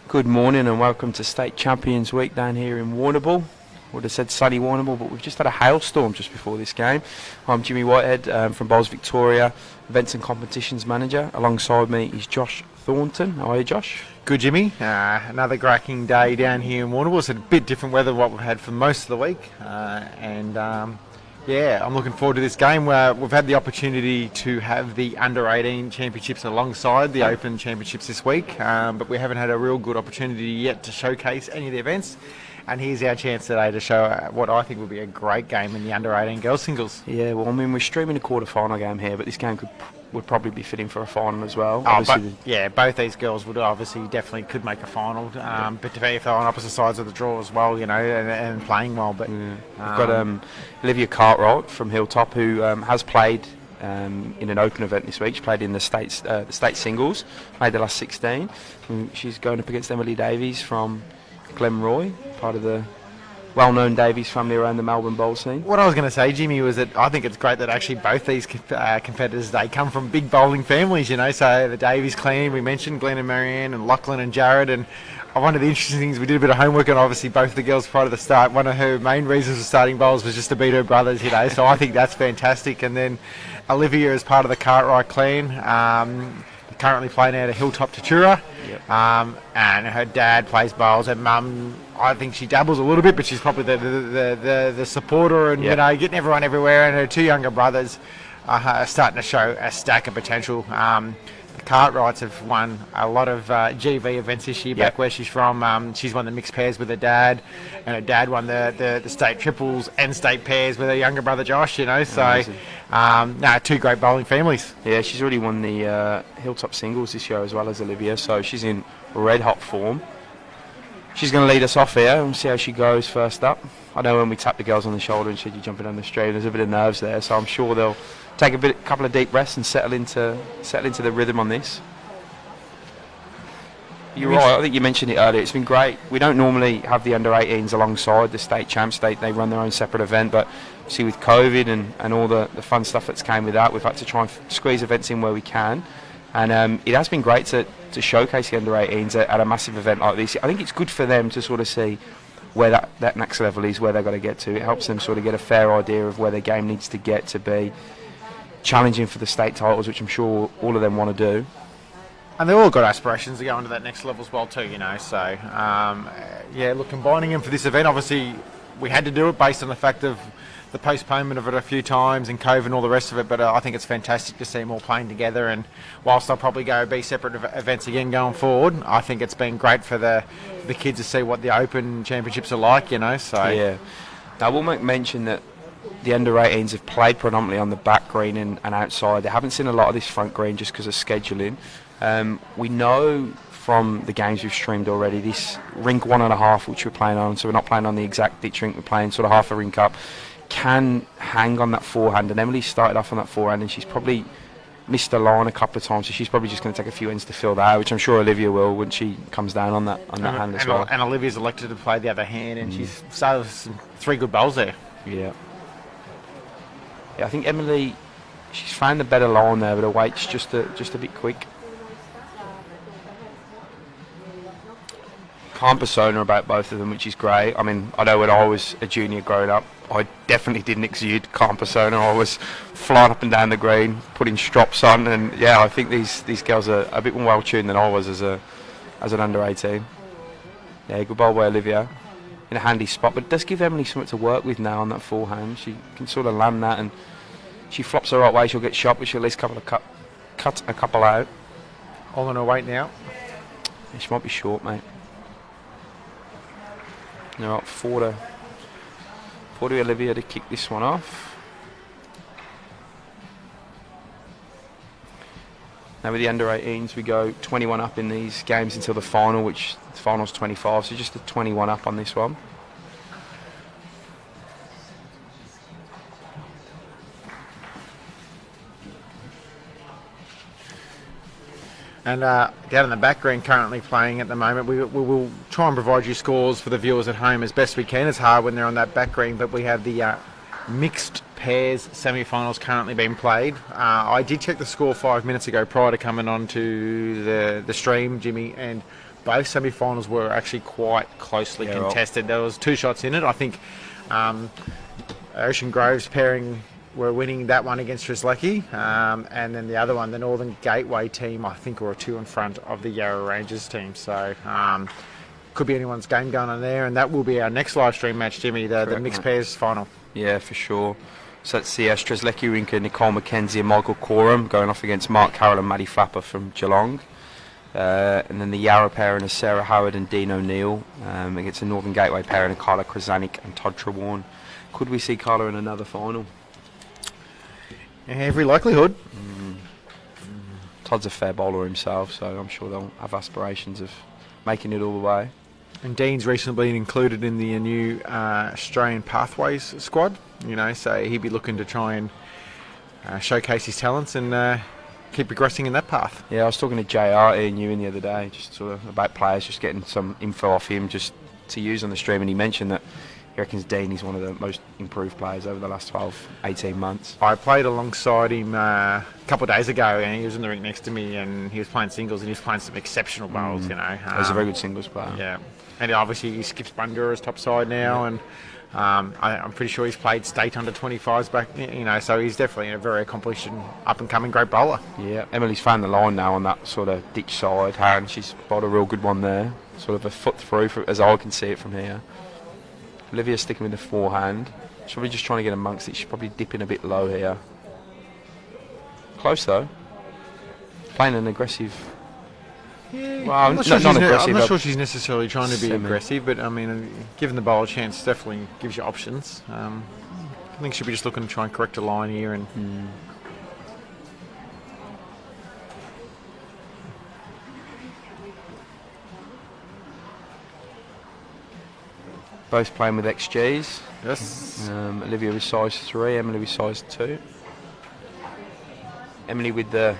Good morning and welcome to State Champions Week down here in Warrnambool. Would have said sunny Warrnambool, but we've just had a hailstorm just before this game. I'm Jimmy Whitehead from Bowls Victoria, Events and Competitions Manager. Alongside me is Josh Thornton. How are you, Josh? Good, Jimmy. Another cracking day down here in Warrnambool. It's a bit different weather than what we've had for most of the week. I'm looking forward to this game where we've had the opportunity to have the Under-18 Championships alongside the Open Championships this week, but we haven't had a real good opportunity yet to showcase any of the events. And here's our chance today to show what I think will be a great game in the Under-18 girls singles. Yeah, well, I mean, we're streaming a quarter-final game here, but this game would probably be fitting for a final as well. Both these girls would definitely could make a final, but to be if they're on opposite sides of the draw as well, and playing well. But we've got Olivia Cartwright from Hilltop, who has played in an open event this week. She played in the state singles, made the last 16. She's going up against Emilee Davies from Glenroy, part of the well-known Davies family around the Melbourne bowl scene. What I was going to say, Jimmy, was that I think it's great that actually both these competitors, they come from big bowling families, so the Davies clan, we mentioned Glenn and Marianne and Lachlan and Jared, and one of the interesting things, we did a bit of homework on obviously both the girls prior to the start. One of her main reasons for starting bowls was just to beat her brothers, so I think that's fantastic. And then Olivia is part of the Cartwright clan, currently playing out of Hilltop Tatura. Yep. And her dad plays bowls. Her mum, I think she dabbles a little bit, but she's probably the supporter and getting everyone everywhere. And her two younger brothers are starting to show a stack of potential. The Cartwrights have won a lot of GV events this year. Back where she's from, she's won the mixed pairs with her dad, and her dad won the state triples and state pairs with her younger brother Josh. Two great bowling families. Yeah, she's already won the Hilltop singles this year as well as Olivia, so she's in red hot form. She's going to lead us off here and see how she goes first up. I know when we tapped the girls on the shoulder and said you're jumping on the stream, there's a bit of nerves there, so I'm sure they'll take a couple of deep breaths and settle into the rhythm on this. You're right, I think you mentioned it earlier, it's been great. We don't normally have the under-18s alongside the state champs. They run their own separate event, but see with COVID and all the fun stuff that's came with that, we've had to try and squeeze events in where we can. And it has been great to showcase the under-18s at a massive event like this. I think it's good for them to sort of see where that next level is, where they've got to get to. It helps them sort of get a fair idea of where their game needs to get to be challenging for the state titles, which I'm sure all of them want to do. And they've all got aspirations to go into that next level as well too, combining them for this event, obviously we had to do it based on the fact of the postponement of it a few times and COVID and all the rest of it, but I think it's fantastic to see them all playing together, and whilst they'll probably be separate events again going forward, I think it's been great for the kids to see what the Open Championships are like, Yeah. Now we'll make mention that the under-18s have played predominantly on the back green and outside. They haven't seen a lot of this front green just because of scheduling. We know from the games we've streamed already, this rink 1.5, which we're playing on, so we're not playing on the exact ditch rink, we're playing sort of half a rink up, can hang on that forehand, and Emilee started off on that forehand and she's probably missed the line a couple of times, so she's probably just going to take a few ends to fill that out, which I'm sure Olivia will when she comes down on that hand as well. And Olivia's elected to play the other hand, and she's started some 3 good bowls there. Yeah, I think Emilee, she's found the better line there, but her weight's just a bit quick. Calm persona about both of them, which is great. I mean, I know when I was a junior growing up, I definitely didn't exude calm persona. I was flying up and down the green, putting strops on, and I think these girls are a bit more well tuned than I was as an under-18. Yeah, good ball by Olivia in a handy spot, but it does give Emilee something to work with now on that forehand. She can sort of land that, and she flops the right way, she'll get shot, but she'll at least cut a couple out. All on her weight now. Yeah, she might be short, mate. They're up 4 to Olivia to kick this one off. Now with the under-18s, we go 21 up in these games until the final, which the final's 25, so just a 21 up on this one. And down in the back green, currently playing at the moment, we will try and provide you scores for the viewers at home as best we can. It's hard when they're on that back green, but we have the mixed pairs semi-finals currently being played. I did check the score 5 minutes ago prior to coming on to the stream, Jimmy, and both semi-finals were actually quite closely contested. There was 2 shots in it. I think Ocean Grove's pairing were winning that one against Trislecki, and then the other one, the Northern Gateway team, I think were 2 in front of the Yarra Rangers team. So could be anyone's game going on there, and that will be our next live stream match, Jimmy, the mixed pairs final. Yeah, for sure. So that's the Trislecki Rinker, Nicole McKenzie and Michael Coram going off against Mark Carroll and Maddie Flapper from Geelong. And then the Yarra pairing is Sarah Howard and Dean O'Neill against the Northern Gateway pairing of Carla Krasanik and Todd Trewarn. Could we see Carla in another final? Every likelihood. Todd's a fair bowler himself, so I'm sure they'll have aspirations of making it all the way. And Dean's recently been included in the new Australian Pathways squad, so he'd be looking to try and showcase his talents and keep progressing in that path. Yeah, I was talking to JR Ian Ewan the other day, just sort of about players, just getting some info off him just to use on the stream, and he mentioned that he reckons Dean is one of the most improved players over the last 12, 18 months. I played alongside him a couple of days ago, and he was in the rink next to me, and he was playing singles, and he was playing some exceptional bowls, He's a very good singles player. Yeah, and obviously he skips Bundora's top side now, and I'm pretty sure he's played state under 25s back, so he's definitely a very accomplished and up-and-coming great bowler. Yeah, Emilee's found the line now on that sort of ditch side, and she's bowled a real good one there, sort of a foot through, as I can see it from here. Olivia's sticking with the forehand. She's probably just trying to get amongst it. She's probably dipping a bit low here. Close though. Playing an aggressive. Yeah, well, I'm not sure, aggressive. I'm not sure she's necessarily trying to be aggressive, but I mean, giving the bowler a chance definitely gives you options. I think she'll be just looking to try and correct a line here and. Both playing with XGs. Yes. Olivia with size 3, Emilee with size 2. Emilee with the...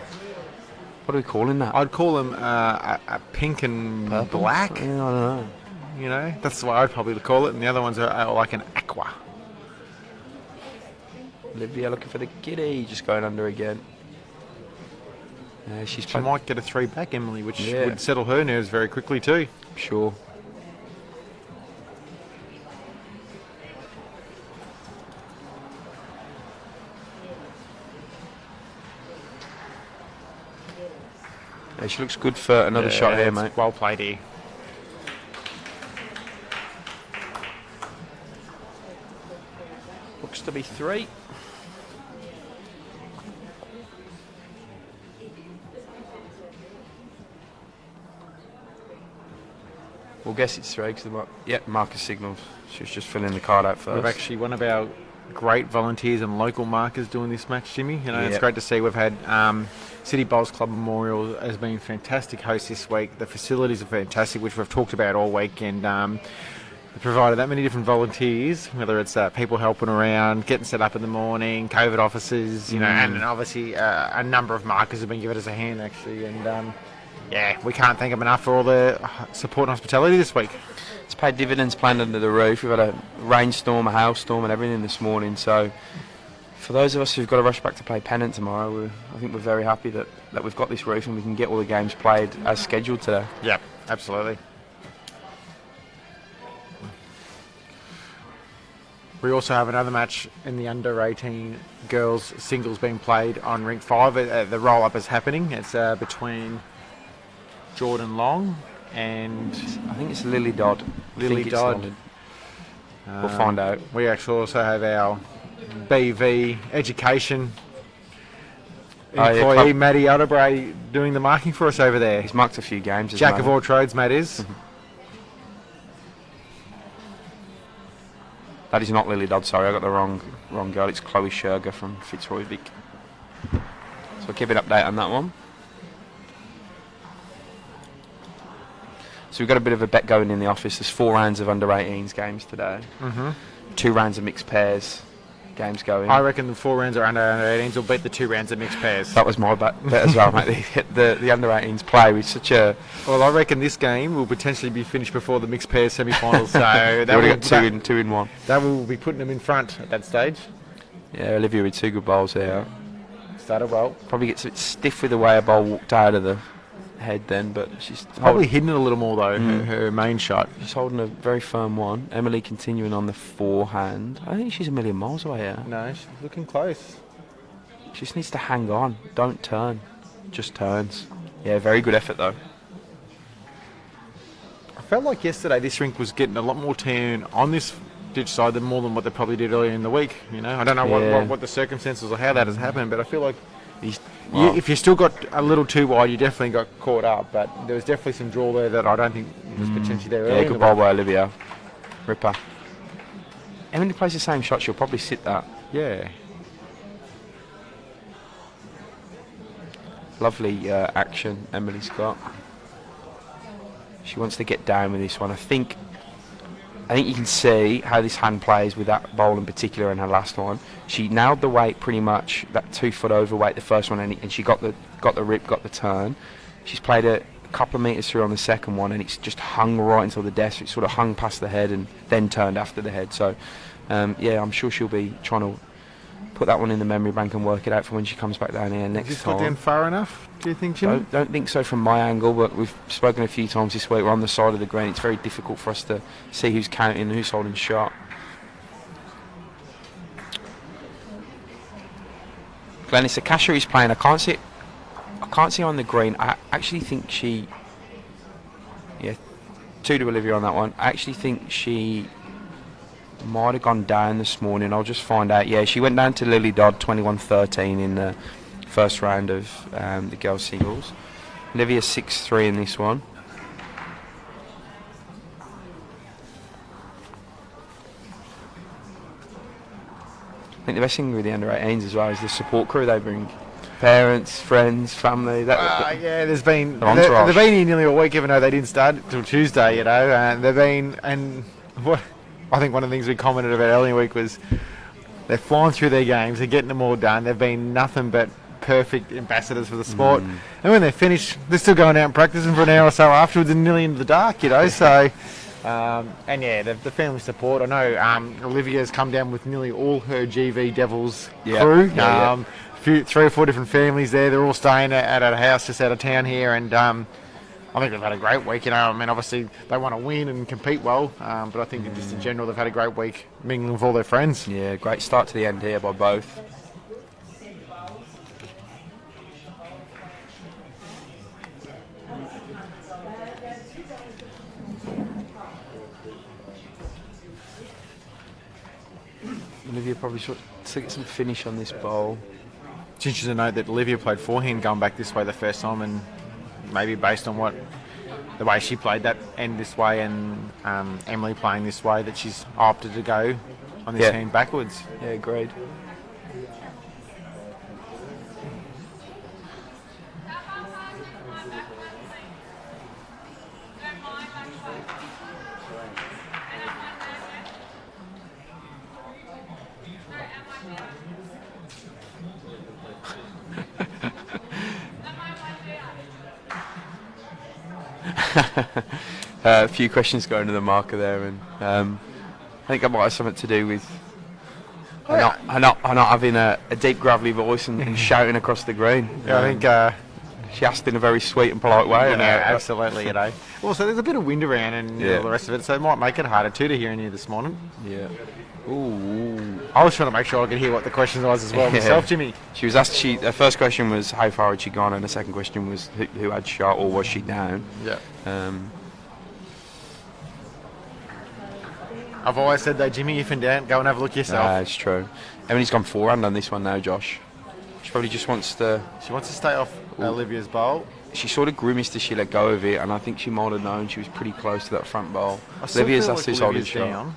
What are we calling that? I'd call them a pink and Purple? black. Yeah, I don't know. That's what I'd probably call it. And the other ones are like an aqua. Olivia looking for the kitty, just going under again. She might get a 3 back, Emilee, which would settle her nerves very quickly too. Sure. Yeah, she looks good for another shot here, mate. Well played here. Looks to be 3. We'll guess it's 3 because Marcus signals. She was just filling the card out first. We've actually one of our great volunteers and local markers doing this match, Jimmy. It's great to see. We've had City Bowls Club Memorial has been fantastic host this week. The facilities are fantastic, which we've talked about all week, and they provided that many different volunteers, whether it's people helping around, getting set up in the morning, COVID officers, and obviously a number of markers have been given us a hand actually, and we can't thank them enough for all the support and hospitality this week. It's paid dividends playing under the roof. We've had a rainstorm, a hailstorm and everything this morning, so for those of us who've got to rush back to play Pennant tomorrow, I think we're very happy that we've got this roof and we can get all the games played as scheduled today. Yeah, absolutely. We also have another match in the under-18 girls singles being played on Rink 5. The roll-up is happening. It's between Jordan Long and... I think it's Lily Dodd. Lily Dodd. We'll find out. We actually also have our BV education employee, Matty Otterbray, doing the marking for us over there. He's marked a few games. Jack of all trades, Matt is. That is not Lily Dodd, sorry, I got the wrong girl. It's Chloe Sherger from Fitzroy Vic. So we'll keep an update on that one. So we've got a bit of a bet going in the office. There's 4 rounds of under-18s games today. 2 rounds of mixed pairs games going. I reckon the 4 rounds of under-18s will beat the 2 rounds of mixed pairs. That was my bet as well, mate. The under-18s play with such a... Well, I reckon this game will potentially be finished before the mixed pairs semi-finals. So that got two in one. That will be putting them in front at that stage. Yeah, Olivia with 2 good bowls here. Started well. Probably gets a bit stiff with the way a bowl walked out of the head then, but she's Probably hidden it a little more though. Her main shot. She's holding a very firm one. Emilee continuing on the forehand. I think she's a million miles away here. No, she's looking close. She just needs to hang on. Don't turn. Just turns. Yeah, very good effort though. I felt like yesterday this rink was getting a lot more turn on this ditch side than more than what they probably did earlier in the week. You know, I don't know what the circumstances or how that has happened, but I feel like if you still got a little too wide, you definitely got caught up. But there was definitely some draw there that I don't think was potentially there earlier. Yeah, good ball by Olivia. Ripper. Emilee plays the same shot, she'll probably sit that. Yeah. Lovely action Emilee's got. She wants to get down with this one. I think you can see how this hand plays with that bowl in particular in her last one. She nailed the weight pretty much, that 2 foot overweight the first one, and she got the rip, got the turn. She's played a couple of metres through on the second one, and it's just hung right until the desk. It sort of hung past the head and then turned after the head. So, yeah, I'm sure she'll be trying to put that one in the memory bank and work it out for when she comes back down here next time. Got down far enough, do you think, Jimmy? Don't think so from my angle, but we've spoken a few times this week. We're on the side of the green. It's very difficult for us to see who's counting and who's holding shot. Glennis Akasha is playing. I can't see her on the green. I actually think she... Yeah, 2 to Olivia on that one. I actually think she might have gone down this morning. I'll just find out. Yeah, she went down to Lily Dodd 21-13 in the first round of the girls singles. Olivia 6-3 in this one. I think the best thing with the under-18s as well is the support crew they bring. Parents, friends, family. Yeah, they've been here nearly a week, even though they didn't start until Tuesday. You know, and they've been what. I think one of the things we commented about earlier in the week was they're flying through their games, they're getting them all done. They've been nothing but perfect ambassadors for the sport. And when they're finished, they're still going out and practicing for an hour or so afterwards and nearly into the dark, you know. So, and yeah, the family support. I know Olivia's come down with nearly all her GV Devils crew. 3 or 4 different families there. They're all staying at a house just out of town here, and I think they've had a great week. You know, I mean, obviously they want to win and compete well, but I think just in general they've had a great week mingling with all their friends. Yeah, great start to the end here by both. Olivia probably should get some finish on this bowl. It's interesting to note that Olivia played forehand going back this way the first time, and maybe based on the way she played that end this way, and Emilee playing this way, that she's opted to go on this hand backwards. Yeah, agreed. A few questions going to the marker there, and I think it might have something to do with her not having a deep gravelly voice and shouting across the green. Yeah, I think she asked in a very sweet and polite way. Yeah, absolutely, you know. Also, there's a bit of wind around and all the rest of it, so it might make it harder to hear any of this morning. Yeah. Ooh. I was trying to make sure I could hear what the question was as well myself, Jimmy. She was asked. Her first question was how far had she gone, and the second question was who had shot or was she down. Yeah. I've always said though, Jimmy, if in doubt, go and have a look yourself. It's true. Emilee's gone forehand on this one now, Josh. She probably just wants to... She wants to stay off Olivia's bowl. She sort of grimaced as she let go of it, and I think she might have known she was pretty close to that front bowl. Olivia's that's his holding shot.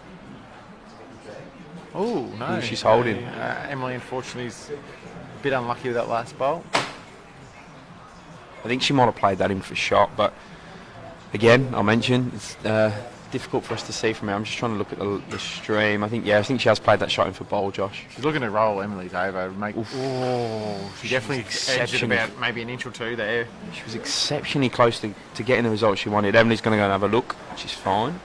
Oh, no. Ooh, she's holding. Emilee, unfortunately, is a bit unlucky with that last bowl. I think she might have played that in for shot, but again, I'll mention, it's difficult for us to see from here. I'm just trying to look at the stream. I think she has played that shot in for bowl, Josh. She's looking to roll Emilee's over. She definitely edged it about maybe an inch or two there. She was exceptionally close to getting the result she wanted. Emilee's going to go and have a look, which is fine.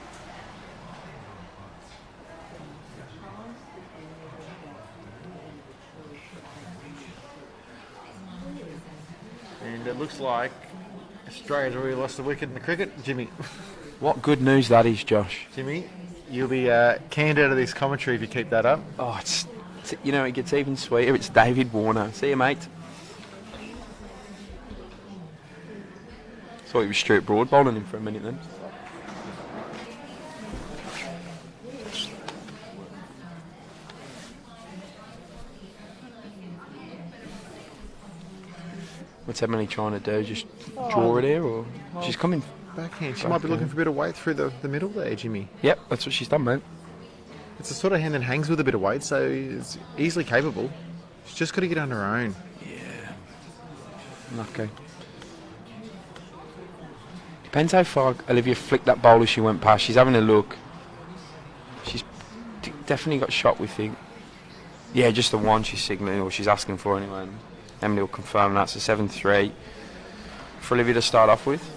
And it looks like, as Australia's already lost the wicket in the cricket. Jimmy. What good news that is, Josh. Jimmy, you'll be canned out of this commentary if you keep that up. Oh, it gets even sweeter. It's David Warner. See you, mate. Thought he was Stuart Broad bowling him for a minute then. What's Emilee trying to do? Just draw it here, or she's coming backhand? She might be looking for a bit of weight through the middle there, Jimmy. Yep, that's what she's done, mate. It's the sort of hand that hangs with a bit of weight, so it's easily capable. She's just got to get on her own. Yeah. Okay. Depends how far Olivia flicked that bowl as she went past. She's having a look. She's definitely got shot, we think. Yeah, just the one she's signalling, or she's asking for anyway. And Emilee will confirm that. So 7-3 for Olivia to start off with.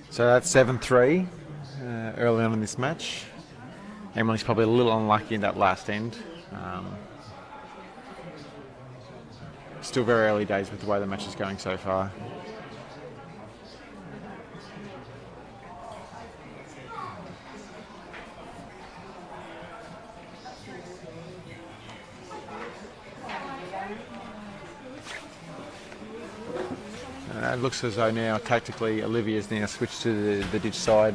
So that's 7-3 early on in this match. Emilee's probably a little unlucky in that last end. Still very early days with the way the match is going so far. It looks as though now tactically Olivia's now switched to the ditch side.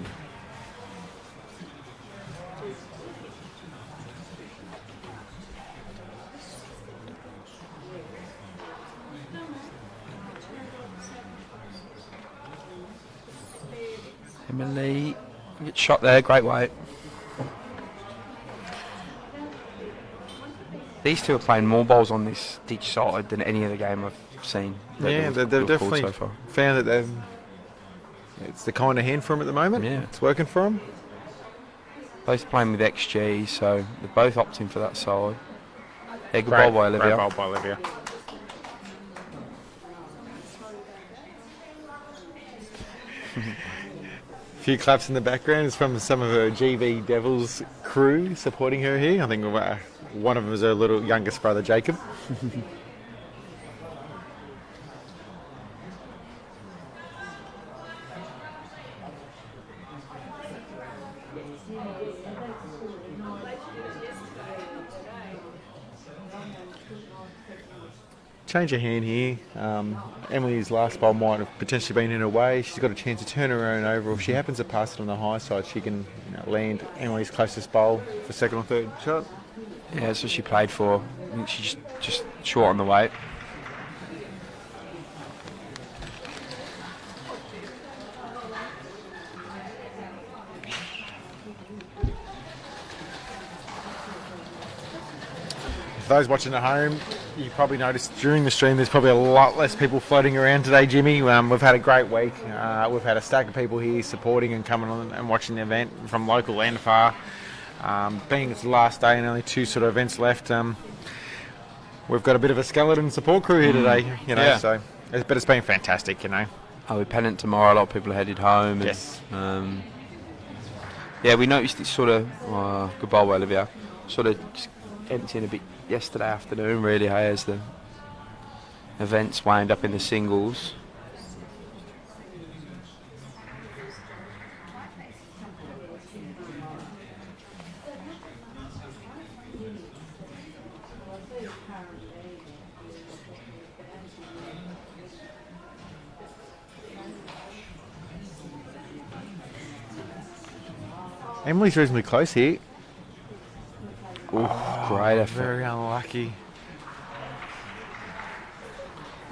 Emilee gets shot there, great weight. These two are playing more balls on this ditch side than any other game I've seen. Yeah, they've definitely so found that it's the kind of hand for them at the moment. Yeah. It's working for them. Both playing with XG, so they're both opting for that side. Yeah, good ball by Olivia. Great ball by Olivia. A few claps in the background. It's from some of her GB Devils crew supporting her here. I think one of them is her little youngest brother, Jacob. Change of hand here. Emilee's last ball might have potentially been in her way. She's got a chance to turn her own over. If she happens to pass it on the high side, she can land Emilee's closest bowl for second or third shot. Yeah, that's what she played for. I think she's just short on the weight. For those watching at home, you probably noticed during the stream there's probably a lot less people floating around today, Jimmy. We've had a great week. We've had a stack of people here supporting and coming on and watching the event from local and far. Being it's the last day and only two sort of events left, we've got a bit of a skeleton support crew here today, Yeah. So, but it's been fantastic, We're pennant tomorrow. A lot of people are headed home. Yes. And, yeah, we noticed it's sort of good ball by Olivia. Sort of just emptying a bit yesterday afternoon, really, as the events wound up in the singles. Emilee's reasonably close here. Great effort. Very unlucky.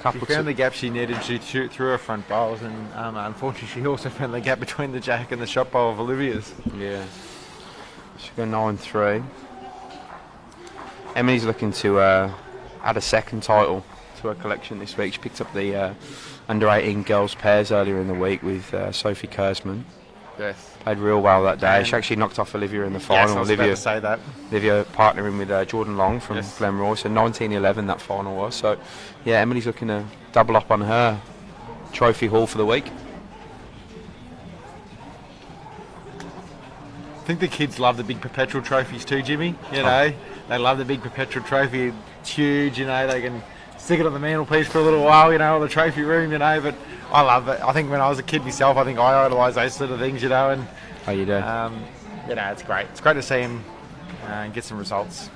Couple She found the gap she needed. She shoot through her front bowls, and unfortunately, she also found the gap between the jack and the shot bowl of Olivia's. Yeah. She's got 9-3. Emilee's looking to add a second title to her collection this week. She picked up the under 18 girls pairs earlier in the week with Sophie Kurzman. Yes. Played real well that day. And She actually knocked off Olivia in the Yes, final. I was about to say that. Olivia partnering with Jordan Long from Yes. Glenroy. So 19-11 that final was. So, yeah, Emilee's looking to double up on her trophy haul for the week. I think the kids love the big perpetual trophies too, Jimmy. You know, they love the big perpetual trophy. It's huge, you know, they can stick it on the mantelpiece for a little while, you know, or the trophy room, you know, but I love it. I think when I was a kid myself, I think I idolised those sort of things, you know, and How you do? you know, it's great. It's great to see him get some results.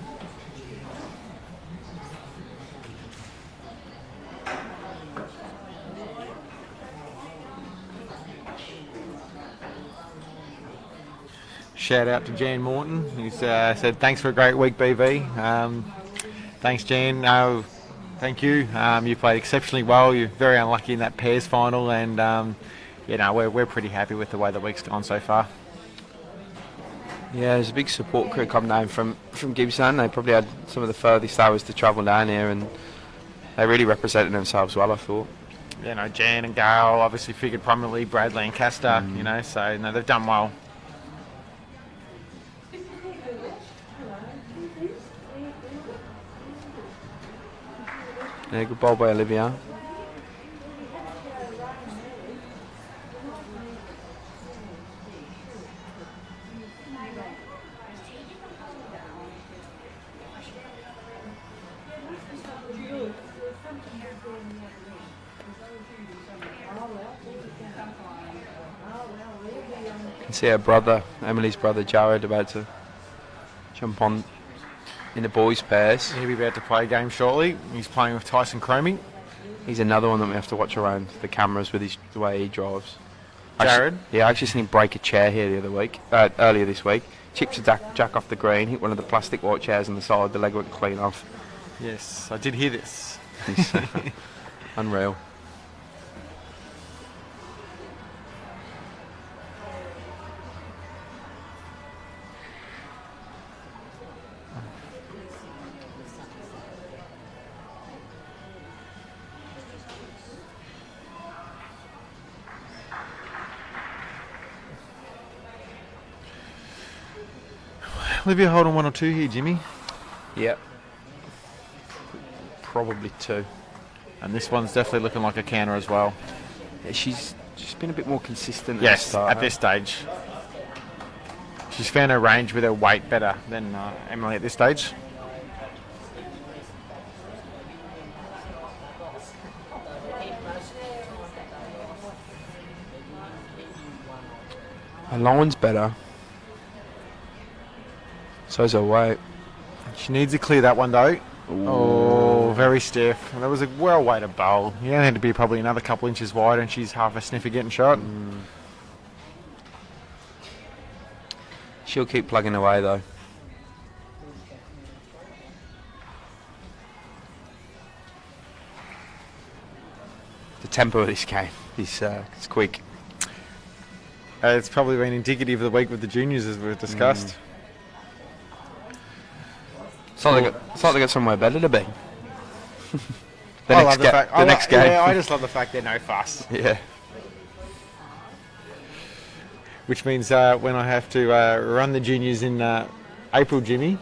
Shout out to Jan Morton, who's said, thanks for a great week, BV. Thanks, Jan. No, thank you. You played exceptionally well. You're very unlucky in that pairs final, and you know, we're pretty happy with the way the week's gone so far. Yeah, there's a big support crew come down from Gippsland. They probably had some of the furthest hours to travel down here, and they really represented themselves well, I thought. You know, Jan and Gail obviously figured prominently, Brad Lancaster, you know, so no, they've done well. Yeah, good ball by Olivia. You can see her brother, Emilee's brother Jared, about to jump on in the boys' pairs. He'll be about to play a game shortly. He's playing with Tyson Cromie. He's another one that we have to watch around the cameras with the way he drives. Jared? Yeah, I actually seen him break a chair here the other week, earlier this week. Chipped a jack off the green, hit one of the plastic white chairs on the side, the leg went clean off. Yes, I did hear this. He's unreal. Olivia holding 1 or 2 here, Jimmy. Yep. Probably 2. And this one's definitely looking like a counter as well. Yeah, she's just been a bit more consistent. Yes, at this stage. She's found her range with her weight better than Emilee at this stage. Her line's better. So's her weight. She needs to clear that one though. Ooh. Oh, very stiff. That was a well-weighted bowl. You only had to be probably another couple inches wide, and she's half a sniffer getting shot. She'll keep plugging away though. The tempo of this game is it's quick. It's probably been indicative of the week with the juniors, as we've discussed. It's like they got somewhere better to be. I love the fact. The next game. Yeah, I just love the fact they're no fuss. Yeah. Which means when I have to run the juniors in April, Jimmy,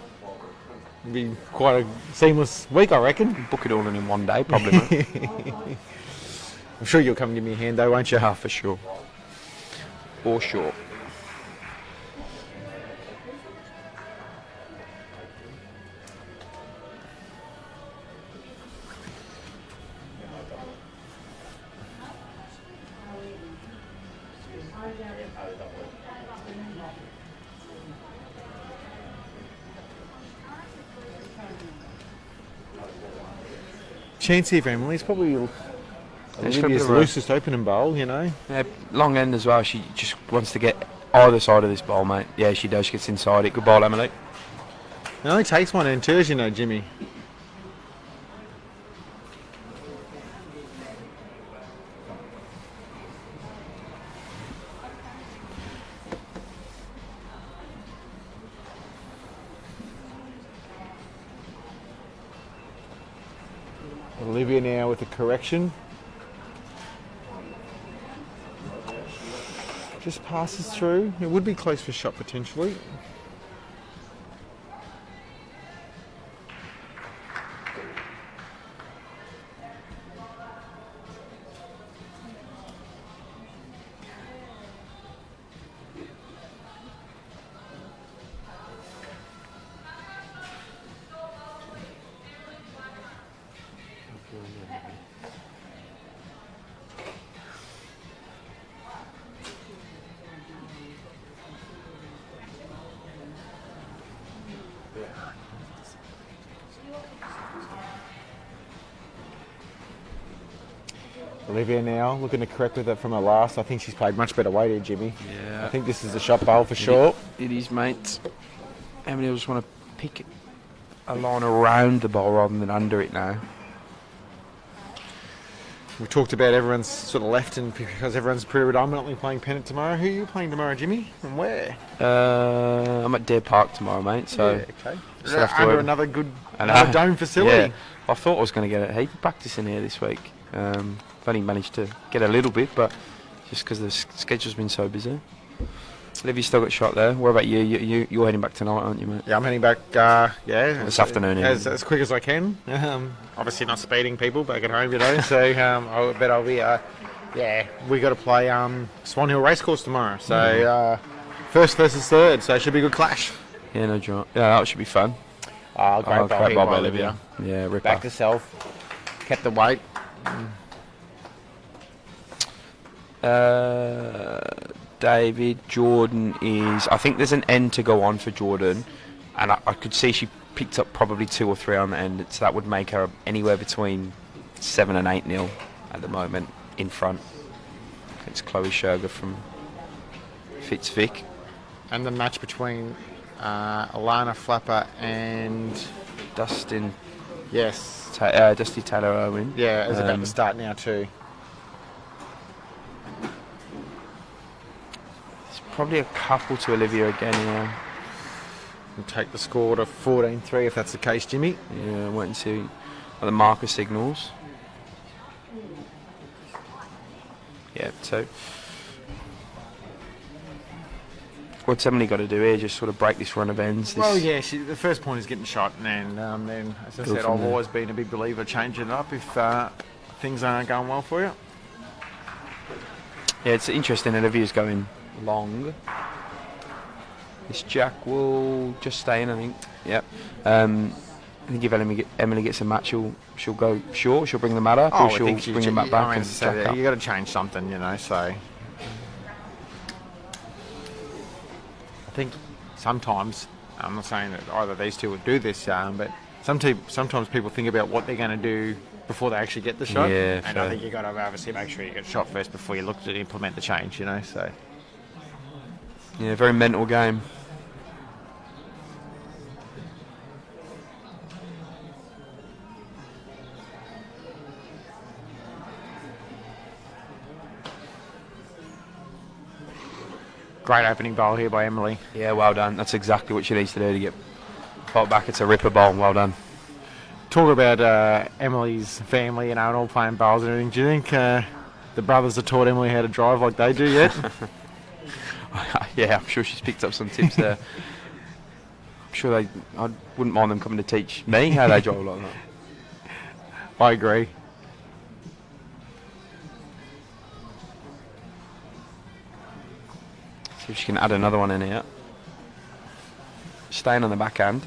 it'll be quite a seamless week, I reckon. Book it all in one day, probably. I'm sure you'll come and give me a hand, though, won't you? Yeah, for sure. For sure. Chance here for Emilee. It's probably Olivia's loosest opening bowl, you know. Yeah, long end as well. She just wants to get either side of this bowl, mate. Yeah, she does. She gets inside it. Good ball, Emilee. It only takes one and two, as you know, Jimmy. Olivia now with a correction. Just passes through. It would be close for shot potentially. Olivia now looking to correct with it from her last. I think she's played much better weight here, Jimmy. Yeah. I think this is a shot bowl for sure. It is, mate. Emilee just want to pick a line around the bowl rather than under it now. We talked about everyone's sort of left, and because everyone's predominantly playing pennant tomorrow. Who are you playing tomorrow, Jimmy? And where? I'm at Deer Park tomorrow, mate. So yeah, okay. still have to Under work. another dome facility. Yeah. I thought I was going to get a heap of practice in here this week. I've only managed to get a little bit, but just because the schedule's been so busy. Olivia's still got shot there. What about you? You're heading back tonight, aren't you, mate? Yeah, I'm heading back. This afternoon. As quick as I can. Obviously not speeding people back at home, you know. So I bet I'll be. We got to play Swan Hill Racecourse tomorrow. So first versus third. So it should be a good clash. Yeah, no drama. Yeah, that should be fun. Great bowl great here bowl by by Olivia. Yeah, ripper. Back to self. Kept the weight. David, Jordan is... I think there's an end to go on for Jordan, and I could see she picked up probably 2 or 3 on the end, so that would make her anywhere between 7 and 8-0 at the moment in front. It's Chloe Sherger from Fitzvic. And the match between Alana Flapper and... Dustin... Yes. Dusty Taylor Owen. Yeah, it's about to start now too. Probably a couple to Olivia again, yeah. And take the score to 14-3 if that's the case, Jimmy. Yeah, wait and see what the marker signals. Yeah, so what's Emilee got to do here? Just sort of break this run of ends. Well, yeah, the first point is getting shot, and then, as I said, I've always been a big believer changing it up if things aren't going well for you. Yeah, it's interesting. Olivia's going long. This jack will just stay in, I think. Yep. I think if Emilee gets a match, she'll go short. She'll bring the mat up, or she'll bring the mat back and jack up. You got to change something, you know. So I think sometimes, I'm not saying that either of these two would do this, but sometimes people think about what they're going to do before they actually get the shot. Yeah, and I think you got to obviously make sure you get shot first before you look to implement the change, you know. So. Yeah, very mental game. Great opening bowl here by Emilee. Yeah, well done. That's exactly what she needs to do to get popped back. It's a ripper bowl. Well done. Talk about Emilee's family, and all playing bowls and everything. Do you think the brothers have taught Emilee how to drive like they do yet? Yeah, I'm sure she's picked up some tips there. I'm sure I wouldn't mind them coming to teach me how they drive like that. I agree. See if she can add another one in here. Staying on the backhand.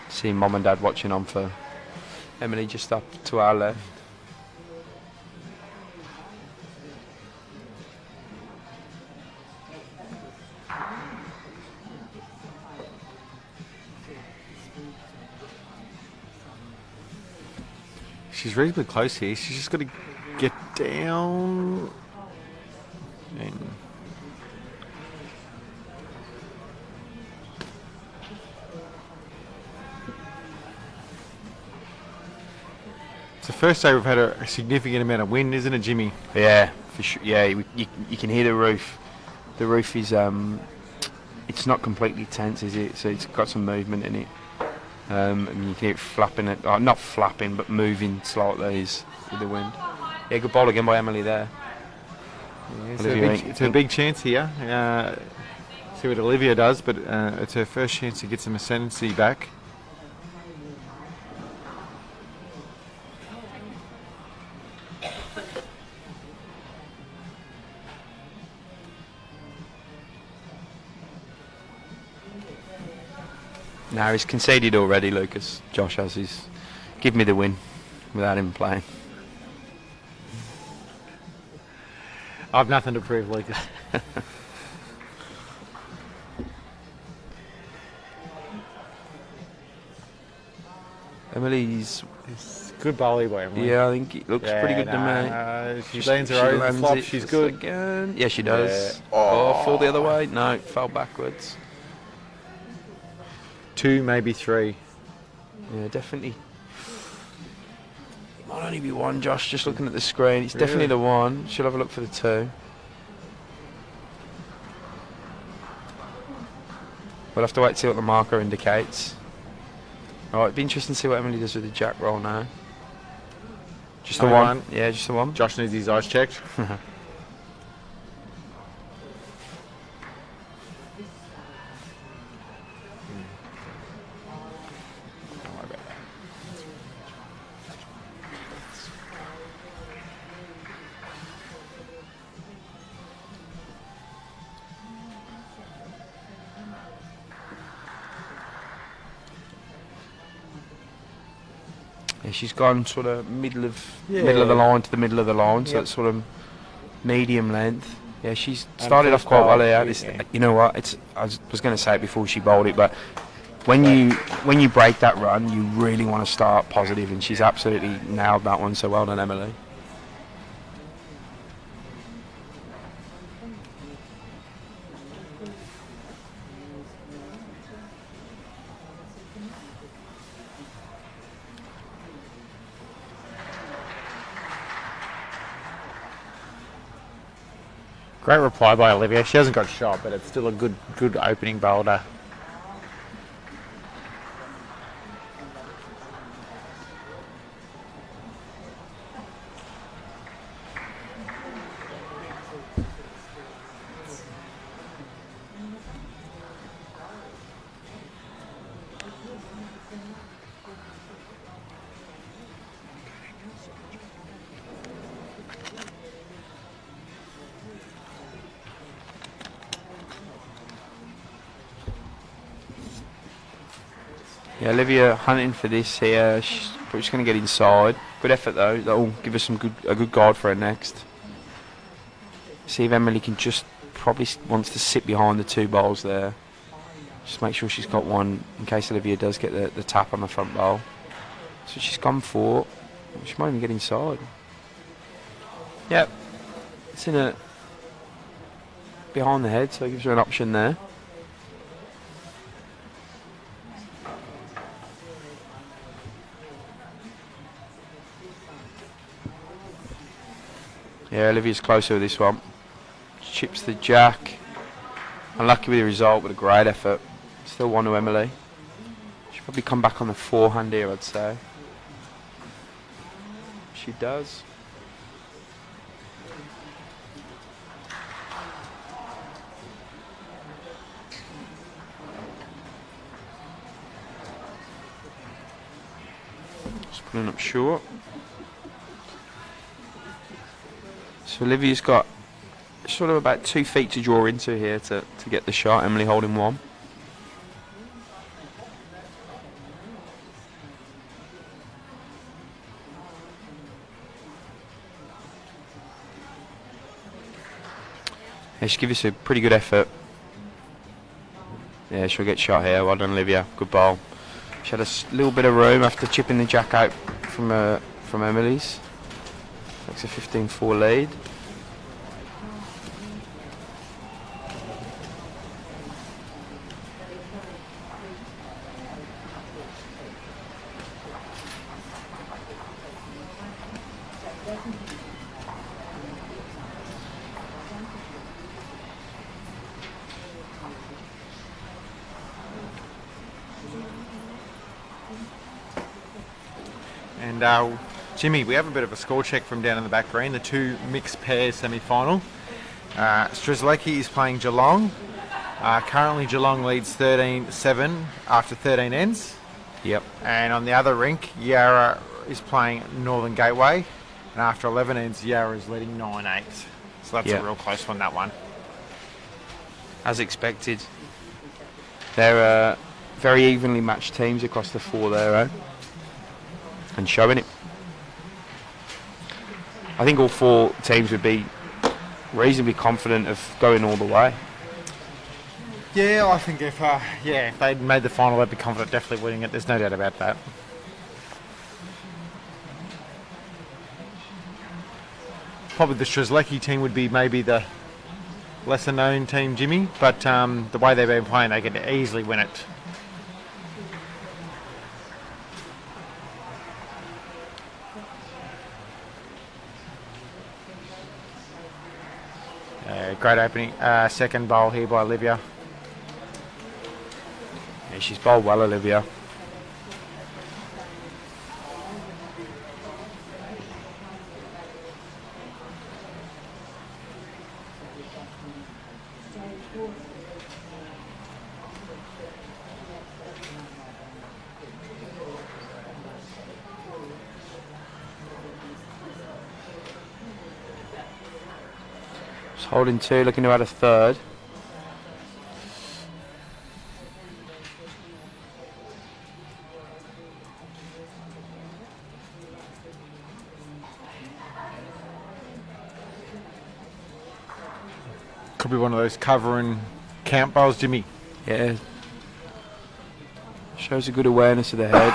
See Mum and Dad watching on for Emilee just up to our left. She's reasonably close here. She's just got to get down. And it's the first day we've had a significant amount of wind, isn't it, Jimmy? Yeah, for sure. Yeah, you can hear the roof. The roof is it's not completely tense, is it? So it's got some movement in it. And you can hear it flapping, not flapping, but moving slightly with the wind. Yeah, good ball again by Emilee there. Yeah, Olivia it's a big chance here. See what Olivia does, but it's her first chance to get some ascendancy back. Now he's conceded already, Lucas. Josh has his. Give me the win without him playing. I've nothing to prove, Lucas. Emilee's. It's good bowling by Emilee. Yeah, I think it looks pretty good to me. She lands her over the flop. She's good. Again. Yeah, she does. Yeah. Oh, fall the other way. No, fell backwards. 2, maybe 3. Yeah, definitely. It might only be 1, Josh, just looking at the screen. It's definitely the 1. She'll have a look for the 2. We'll have to wait to see what the marker indicates. Alright, it'd be interesting to see what Emilee does with the jack roll now. Just the 1? Yeah, just the 1. Josh needs his eyes checked. Yeah, she's gone sort of middle of the line to the middle of the line, so it's sort of medium length. Yeah, she's started off quite well here. You know what? I was going to say it before she bowled it, but when you break that run, you really want to start positive, and she's absolutely nailed that one. So well done, Emilee. Great reply by Olivia. She hasn't got shot, but it's still a good opening bowler. Yeah, Olivia hunting for this here. She's probably just going to get inside. Good effort though. That'll give us a good guard for her next. See if Emilee can just probably wants to sit behind the 2 bowls there. Just make sure she's got one in case Olivia does get the tap on the front bowl. So she's gone for. She might even get inside. Yep. It's in a behind the head, so it gives her an option there. Yeah, Olivia's closer with this one. Chips the jack. Unlucky with the result, but a great effort. Still 1 to Emilee. She'll probably come back on the forehand here, I'd say. She does. Just putting up short. So Olivia's got sort of about 2 feet to draw into here to get the shot. Emilee holding 1. Yeah, she'll give us a pretty good effort. Yeah, she'll get shot here. Well done, Olivia. Good ball. She had a little bit of room after chipping the jack out from Emilee's. Takes a 15-4 lead. And Jimmy, we have a bit of a score check from down in the back green. The two mixed pairs semi-final. Strzelecki is playing Geelong. Currently Geelong leads 13-7 after 13 ends. Yep. And on the other rink, Yarra is playing Northern Gateway. And after 11 ends, Yarra is leading 9-8. So that's a real close one, that one. As expected. They're very evenly matched teams across the four there, eh? And showing it. I think all four teams would be reasonably confident of going all the way. Yeah, I think if they'd made the final, they'd be confident definitely winning it. There's no doubt about that. Probably the Strzelecki team would be maybe the lesser known team, Jimmy, but the way they've been playing, they could easily win it. Great opening. Second bowl here by Olivia. Yeah, she's bowled well, Olivia. Holding two, looking to add a third. Could be one of those cover and count bowls, Jimmy. Yeah. Shows a good awareness of the head.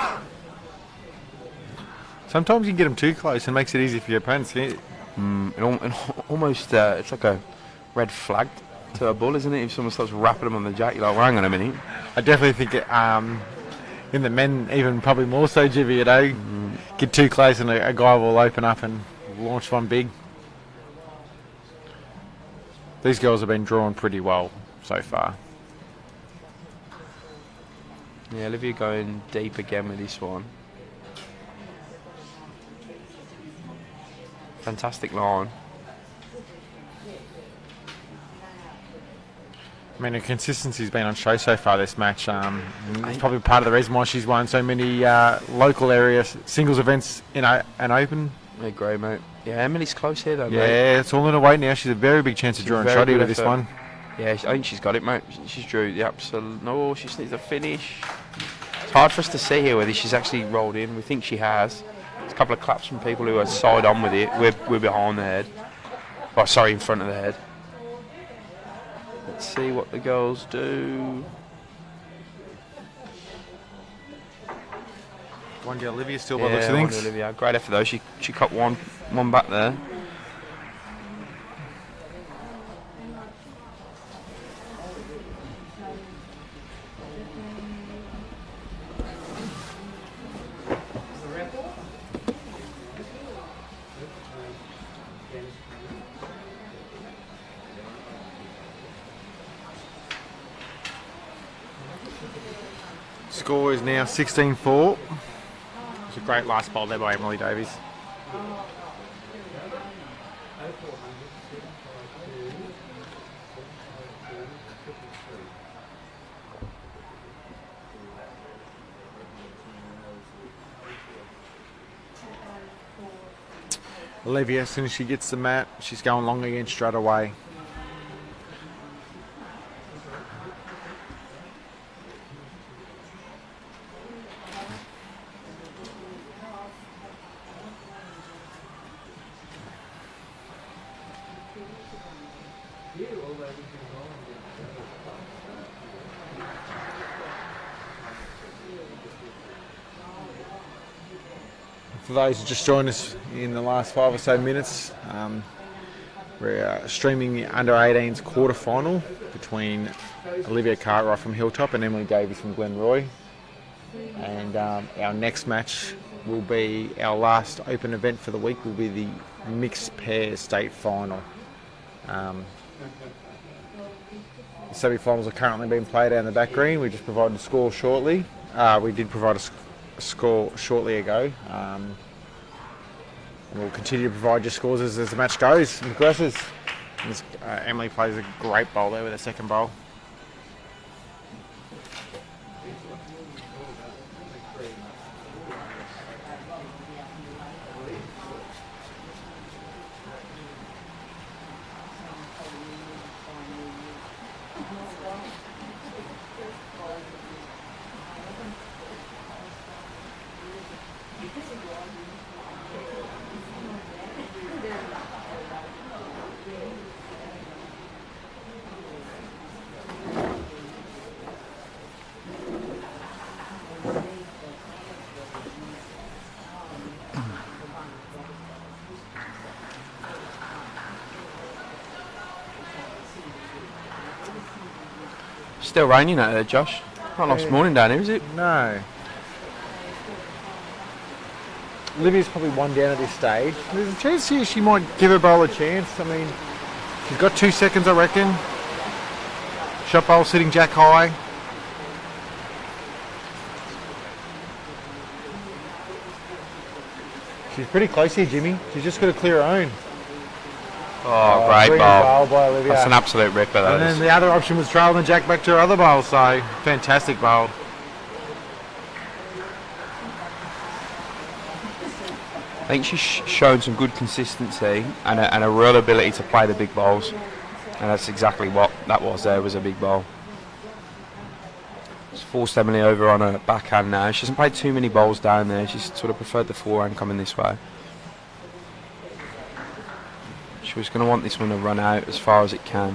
Sometimes you can get them too close and makes it easy for your opponents. Almost, it's like a red flag to a bull, isn't it? If someone starts wrapping them on the jack, you're like, well, hang on a minute. I definitely think in the men, even probably more so, Jimmy, you know, get too close and a guy will open up and launch one big. These girls have been drawn pretty well so far. Yeah, Olivia going deep again with this one. Fantastic line. I mean, her consistency's been on show so far this match. It's probably part of the reason why she's won so many local area singles events in an open. Yeah, great, mate. Yeah, Emilee's close here, though, Yeah, mate. it's all in her weight now. She's a very big chance of drawing shotty with this one. Yeah, I think she's got it, mate. She's drew the absolute... No, she just needs a finish. It's hard for us to see here whether she's actually rolled in. We think she has. There's a couple of claps from people who are side on with it. We're behind the head. Oh, sorry, in front of the head. Let's see what the girls do. One to Olivia still by the looks of things. Olivia. Great effort though. She cut one back there. Score is now 16-4. It's a great last bowl there by Emilee Davies. Olivia, as soon as she gets the mat, she's going long again straight away. For those who just joined us in the last 5 or so minutes, we're streaming the under-18s quarter-final between Olivia Cartwright from Hilltop and Emilee Davies from Glenroy. And our next match will be, our last open event for the week will be the mixed pair state final. The semi-finals are currently being played out in the back green. We just provided a score shortly. We did provide score shortly ago. And we'll continue to provide you scores as the match goes and progresses. Emilee plays a great bowl there with her second bowl. Still raining out there, Josh. Not last morning down here, is it? No. Olivia's probably one down at this stage. There's a chance here she might give her bowl a chance. I mean, she's got 2 seconds, I reckon. Shot bowl sitting jack high. She's pretty close here, Jimmy. She's just got to clear her own. Oh, great bowl. By Olivia. That's an absolute ripper, that And is. then the other option was trailing the jack back to her other bowl, so fantastic bowl. I think she's shown some good consistency and a real ability to play the big bowls. And that's exactly what that was there, was a big bowl. It's forced Emilee over on her backhand now. She hasn't played too many bowls down there. She's sort of preferred the forehand coming this way. She was going to want this one to run out as far as it can.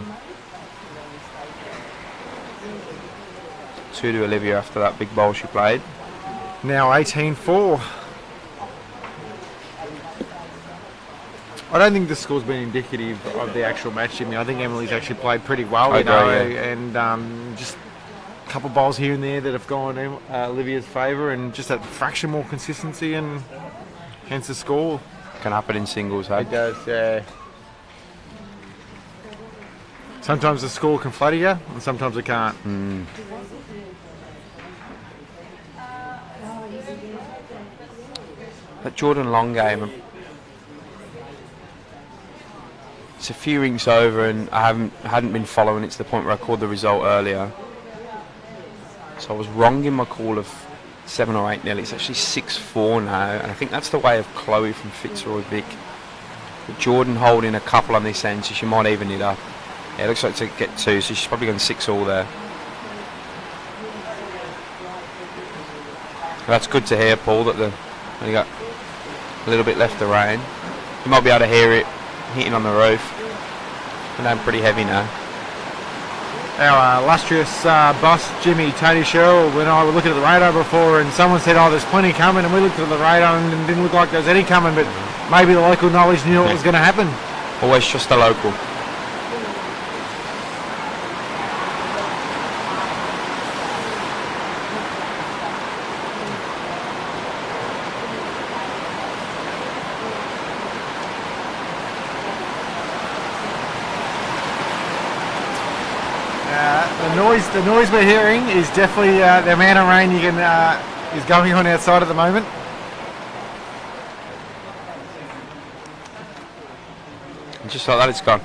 2 to Olivia after that big bowl she played. Now 18-4. I don't think the score's been indicative of the actual match, Jimmy. I think Emilee's actually played pretty well, I you know, agree, yeah. and just a couple of bowls here and there that have gone in Olivia's favour, and just that fraction more consistency, and hence the score. Can happen in singles, hey? It does, yeah. Sometimes the score can flatter you, and sometimes it can't. That Jordan Long game, it's a few rings over, and I hadn't been following it to the point where I called the result earlier. So I was wrong in my call of 7 or 8 nil. It's actually 6-4 now, and I think that's the way of Chloe from Fitzroy Vic. But Jordan holding a couple on this end, so she might even it up. Yeah, it looks like to get 2, so she's probably going 6-all there. That's good to hear, Paul, that they've only got a little bit left to rain. You might be able to hear it hitting on the roof. And I'm pretty heavy now. Our illustrious boss, Tony Sherrill, and I were looking at the radar before, and someone said, oh, there's plenty coming, and we looked at the radar and it didn't look like there was any coming, but maybe the local knowledge knew what was going to happen. Always trust the local. The noise we're hearing is definitely the amount of rain is going on outside at the moment. And just like that, it's gone.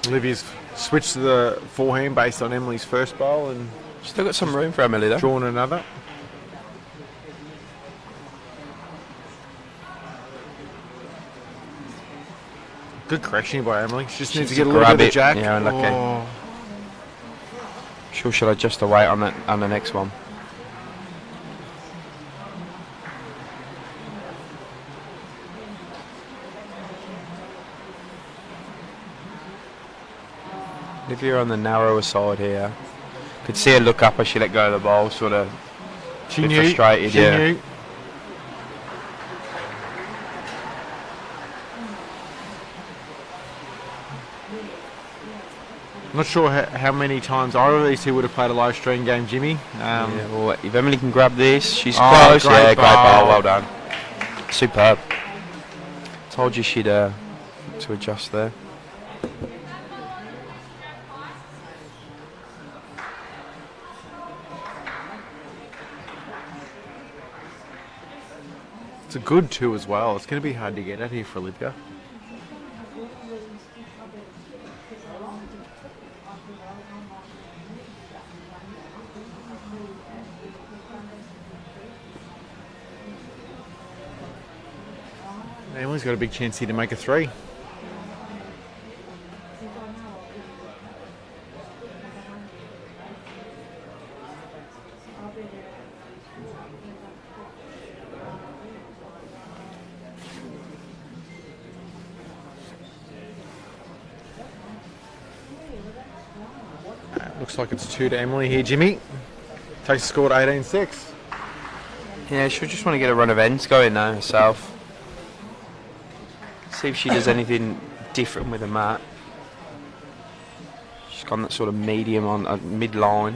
Olivia's switched to the forehand based on Emilee's first bowl and Still got some room for Emilee though. drawn another. Good correction by Emilee. She just needs to get a little bit of jack. Yeah, unlucky. Oh. Sure, should adjust the weight on that on the next one. If you're on the narrower side here, could see her look up as she let go of the ball, sort of She knew. frustrated. She Yeah. knew. Not sure how many times either of these two would have played a live stream game, Jimmy. Yeah, well, if Emilee can grab this, she's Oh, close. great Yeah, great ball. ball. Well done. Superb. Told you she'd to adjust there. It's a good 2 as well. It's going to be hard to get at here for Olivia. Emilee's got a big chance here to make a 3. Looks like it's 2 to Emilee here, Jimmy. Takes the score to 18-6. Yeah, she'll just want to get a run of ends going now herself. See if she does anything different with the mat. She's gone that sort of medium on mid-line.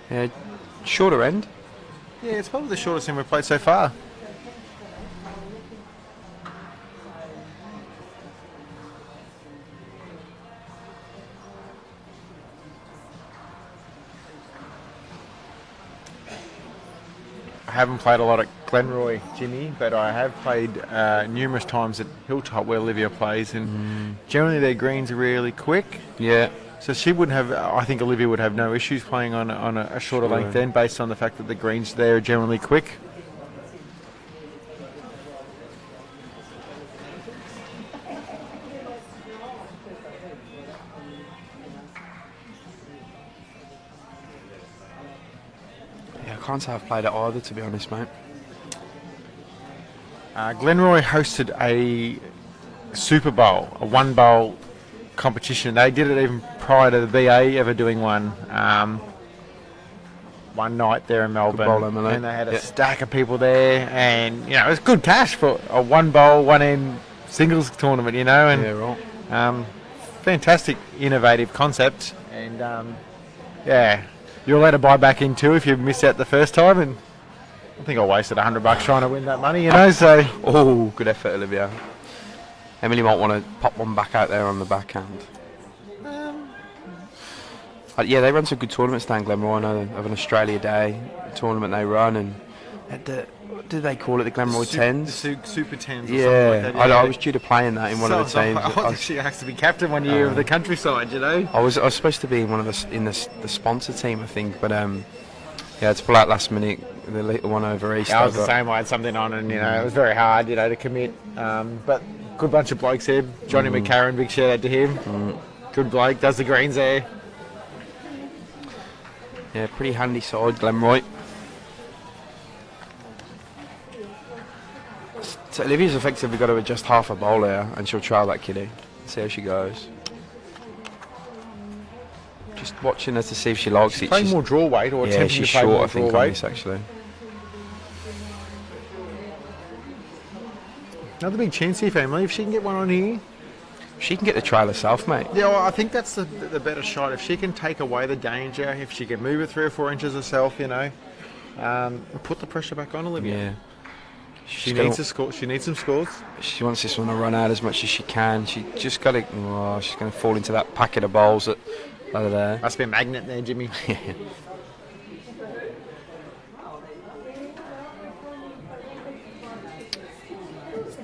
Yeah, shorter end. Yeah, it's probably the shortest end we've played so far. I haven't played a lot at Glenroy, Jimmy, but I have played numerous times at Hilltop where Olivia plays, and generally their greens are really quick. Yeah. So she wouldn't have. I think Olivia would have no issues playing on a shorter length end, based on the fact that the greens there are generally quick. Yeah, I can't say I've played it either, to be honest, mate. Glenroy hosted a Super Bowl, a 1-bowl competition. They did it even prior to the BA ever doing one. One night there in Melbourne, bowl, Emilee. and they had a stack of people there, and it was good cash for a 1-bowl, 1-end singles tournament. And Yeah, right. fantastic, innovative concept, and you're allowed to buy back in too if you miss out the first time. And I think I wasted $100 trying to win that money, So Oh, good effort, Olivia. Emilee might want to pop one back out there on the backhand. Yeah, they run some good tournaments down Glenroy. I know they have an Australia Day tournament they run, and at what do they call it, the Glenroy Tens? The Super Tens. Or Yeah, something like that. I was due to play in that in one of the teams. I was actually asked to be captain one year of the countryside. I was supposed to be in one of the sponsor team, I think, but yeah, to pull out last minute, the little one over East. Yeah, I was the same. I had something on, and it was very hard, to commit. But good bunch of blokes there. Johnny McCarran, big shout out to him. Good bloke, does the greens there. Yeah, pretty handy side, Glenroy. So Olivia's effectively got to adjust half a bowl there, and she'll trial that kiddie. See how she goes. Just watching her to see if she likes it. Playing more draw weight, or attempting she's to play short, more I think, draw on weight. this actually. Another big chance here for Emilee, if she can get one on here. She can get the trial herself, mate. Yeah, well, I think that's the better shot. If she can take away the danger, if she can move it 3 or 4 inches herself, put the pressure back on Olivia. Yeah. She needs to score. She needs some scores. She wants this one to run out as much as she can. She just got to. Oh, she's going to fall into that packet of bowls that are there. Must be a magnet there, Jimmy.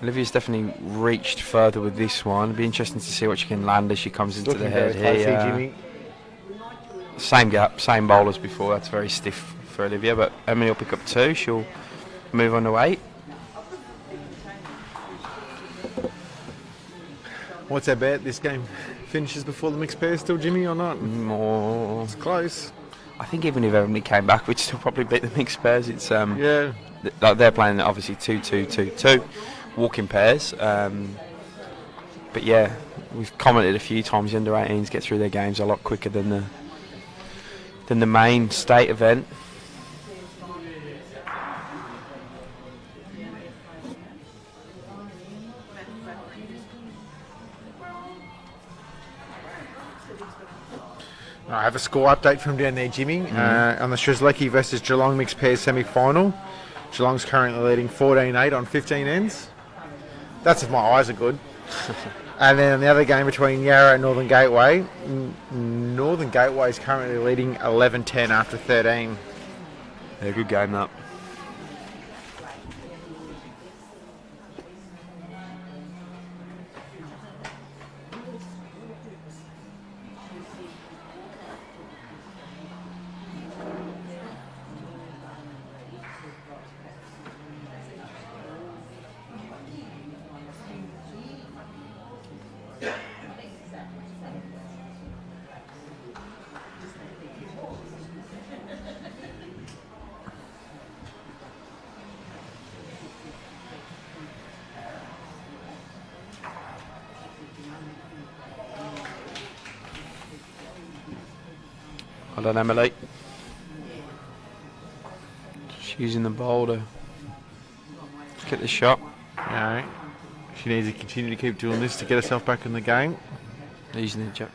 Olivia's definitely reached further with this one. It'll be interesting to see what she can land as she comes into the head here. Jimmy. Same gap, same bowl as before. That's very stiff for Olivia, but Emilee will pick up 2. She'll move on to 8. What's our bet? This game finishes before the mixed pairs still, Jimmy, or not? More. It's close. I think even if Emilee came back, we'd still probably beat the mixed pairs. It's Yeah. they're playing obviously 2-2-2-2 walking pairs. But yeah, we've commented a few times the under 18s get through their games a lot quicker than than the main state event. I have a score update from down there, Jimmy. On the Shrezlecki versus Geelong mixed pairs semi-final. Geelong's currently leading 14-8 on 15 ends. That's if my eyes are good. And then the other game between Yarra and Northern Gateway. Northern Gateway is currently leading 11-10 after 13. Yeah, good game that. Well done, Emilee. She's using the ball to get the shot. No, she needs to continue to keep doing this to get herself back in the game. Using the jack.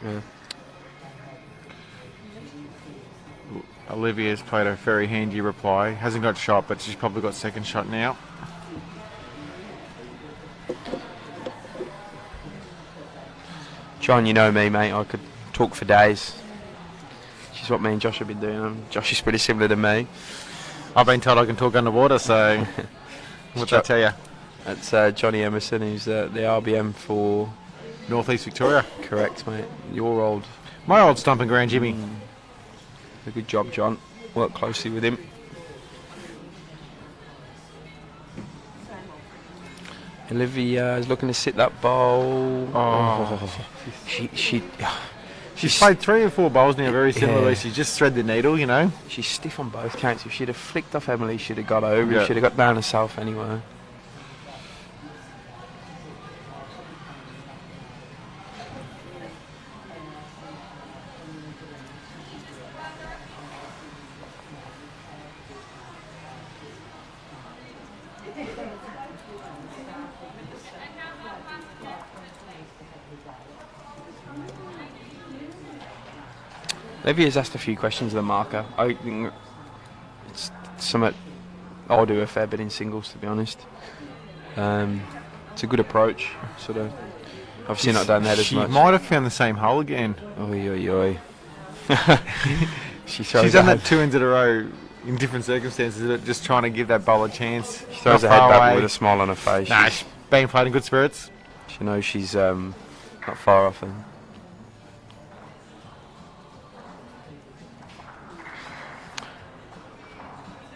Olivia's played a very handy reply. Hasn't got shot, but she's probably got second shot now. John, you know me, mate. I could talk for days. She's what me and Josh have been doing. Josh is pretty similar to me. I've been told I can talk underwater, so what'd that tell you? That's Johnny Emerson, who's the RBM for North East Victoria. Correct, mate. Your old... My old stomping ground, Jimmy. A good job, John. Work closely with him. Olivia is looking to sit that ball. She's played 3 or 4 bowls now, very similarly. Yeah. She's just thread the needle, you know. She's stiff on both counts. If she'd have flicked off Emilee, she'd have got over. Yeah. She'd have got down herself anyway. Olivia's asked a few questions of the marker. I think it's something I'll do a fair bit in singles, to be honest. It's a good approach. Sort of, obviously not done that as much. She might have found the same hole again. Oi, oi, oi. She's done that 2 ends in a row in different circumstances, but just trying to give that bowler a chance. She throws her head back with a smile on her face. Nah, she's being played in good spirits. She knows she's not far off them.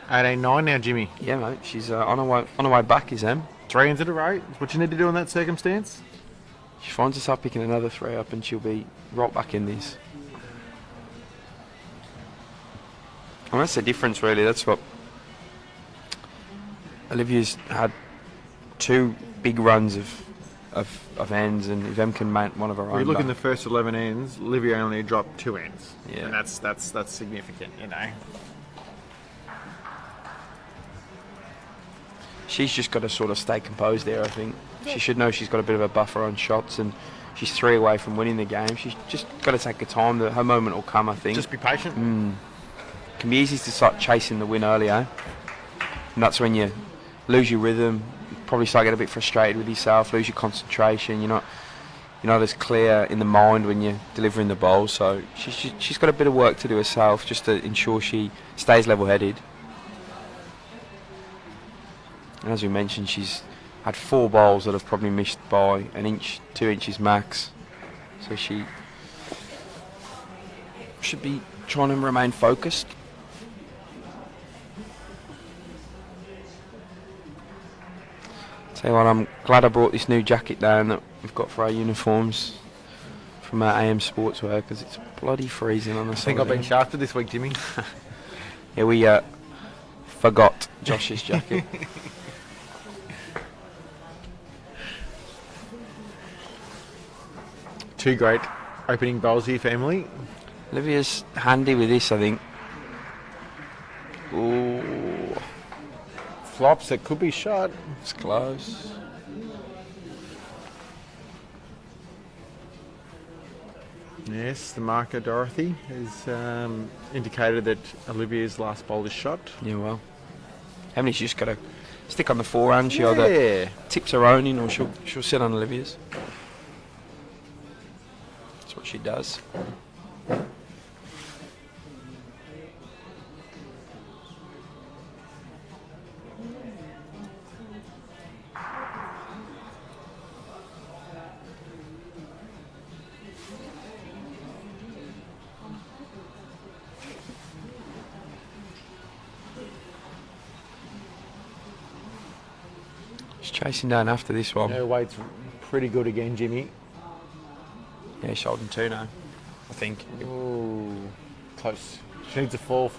18-9 now, Jimmy. Yeah, mate. She's on her way back, is Em. 3 ends in a row. What you need to do in that circumstance? She finds herself picking another 3 up, and she'll be right back in this. And that's the difference, really. That's what Olivia's had 2 big runs of ends, and if Em can mount one of her own. We look back. in the first 11 ends. Olivia only dropped 2 ends. Yeah. And that's significant, you know. She's just got to sort of stay composed there, I think. She should know she's got a bit of a buffer on shots, and she's 3 away from winning the game. She's just got to take her time. Her moment will come, I think. Just be patient. It can be easy to start chasing the win earlier. And that's when you lose your rhythm, probably start getting a bit frustrated with yourself, lose your concentration. You're not as clear in the mind when you're delivering the bowl. So she's got a bit of work to do herself just to ensure she stays level-headed. And as we mentioned, she's had 4 bowls that have probably missed by 1 inch, 2 inches max. So she should be trying to remain focused. Tell you what, I'm glad I brought this new jacket down that we've got for our uniforms from our AM Sportswear, because it's bloody freezing on the I think I've been shafted this week, Jimmy. Yeah, we forgot Josh's jacket. Two great opening bowls here for Emilee. Olivia's handy with this, I think. Ooh, Flops, it could be shot. it's close. Yes, the marker, Dorothy, has indicated that Olivia's last bowl is shot. Yeah, well. Emilee's just got to stick on the forehand. She either Yeah. tips her own in or she'll sit on Olivia's. That's what she does. She's chasing down after this one. Her weight's pretty good again, Jimmy. Yeah, she's holding 2 now, I think. Ooh, close. She needs a fall.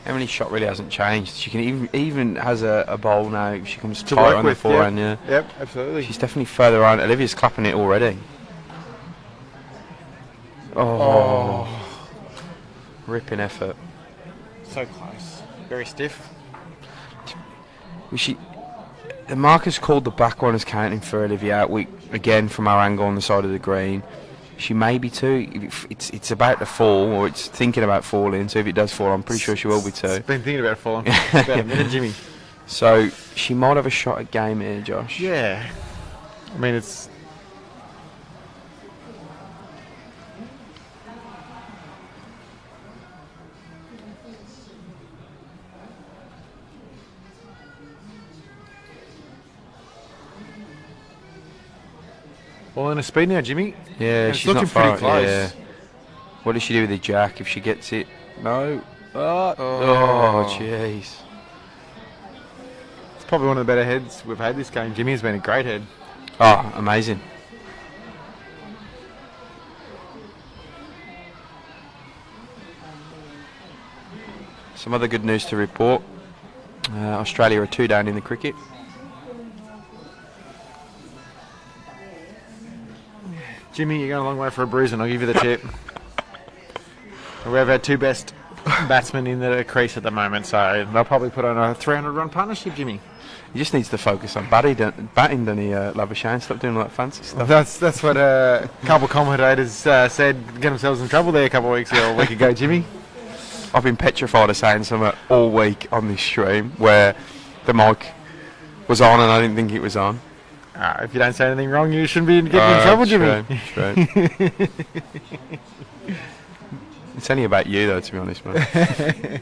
Emilee's shot really hasn't changed. She can even has a bowl now. She comes To tight work on the with, forehand. Yeah. Yep, absolutely. She's definitely further on. Olivia's clapping it already. Oh. Ripping effort. So close. Very stiff. The marker's called the back one as counting for Olivia. Again, from our angle on the side of the green, she may be 2. It's about to fall, or it's thinking about falling. So if it does fall, I'm pretty sure she will be 2. Been thinking about falling for about a minute, Jimmy. So she might have a shot at game here, Josh. Yeah. I mean, it's... Well, in a speed now, Jimmy. Yeah, It's she's looking not far. pretty close. Yeah. What does she do with the jack if she gets it? No. Oh. Jeez. It's probably one of the better heads we've had this game. Jimmy has been a great head. Oh, amazing. Some other good news to report. Australia are 2 down in the cricket. Jimmy, you're going a long way for a bruise, and I'll give you the tip. We've had 2 best batsmen in the crease at the moment, so they'll probably put on a 300-run partnership, Jimmy. He just needs to focus on batting, doesn't he, Labuschagne? Stop doing all that fancy stuff. That's what a couple of commentators said, get themselves in trouble there a couple of weeks ago, a week ago, Jimmy. I've been petrified of saying something all week on this stream where the mic was on and I didn't think it was on. If you don't say anything wrong, you shouldn't be getting in trouble, Jimmy. True. It's only about you, though, to be honest, man.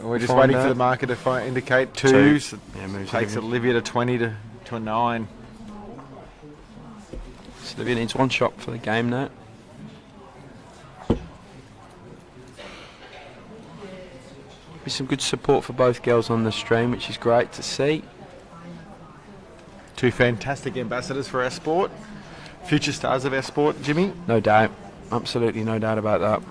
We're just waiting for the marker to indicate 2. So yeah, moves takes Olivia to 20 to a 9. So Olivia needs 1 shot for the game now. Be some good support for both girls on the stream, which is great to see. 2 fantastic ambassadors for our sport. Future stars of our sport, Jimmy. No doubt. Absolutely no doubt about that.